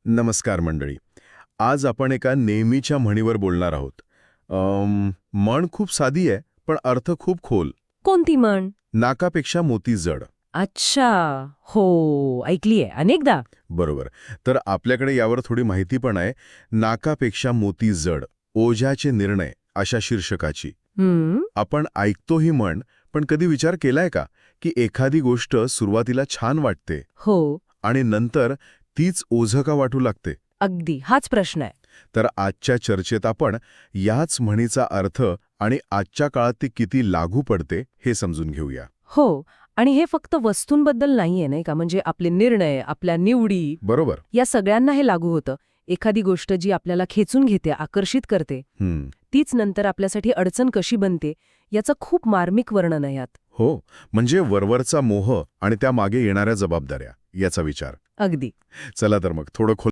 नमस्कार मंडळी. आज आपण एका नेहमीच्या म्हणीवर बोलणार आहोत. म्हण खूप साधी आहे, पण अर्थ खूप खोल. कोणती म्हण? नाकापेक्षा मोती जड. अच्छा, हो, ऐकलीये अनेकदा. बरोबर. तर आपल्याकडे यावर थोडी माहिती पण आहे. नाकापेक्षा मोती जड, ओझ्याचे निर्णय अशा शीर्षकाची. आपण ऐकतो ही म्हण, पण कधी विचार केलाय का की एखादी गोष्ट सुरुवातीला छान वाटते हो, आणि नंतर तीच ओझं का वाटू लागते? अगदी हाच प्रश्न आहे. तर आजच्या चर्चेत आपण याच म्हणीचा अर्थ आणि आजच्या काळात ती किती लागू पडते हे समजून घेऊया. हो, आणि हे फक्त वस्तूंबद्दल नाहीये, नाही का? म्हणजे आपले निर्णय, आपल्या निवडी, बरोबर. या सगळ्यांना हे लागू होतं. एखादी गोष्ट जी आपल्याला खेचून घेते, आकर्षित करते, तीच नंतर आपल्यासाठी अडचण कशी बनते याचं खूप मार्मिक वर्णन आहे यात. हो, म्हणजे वरवरचा मोह आणि त्यामागे येणाऱ्या जबाबदाऱ्या याचा विचार. अगदी. चला तर मग थोडं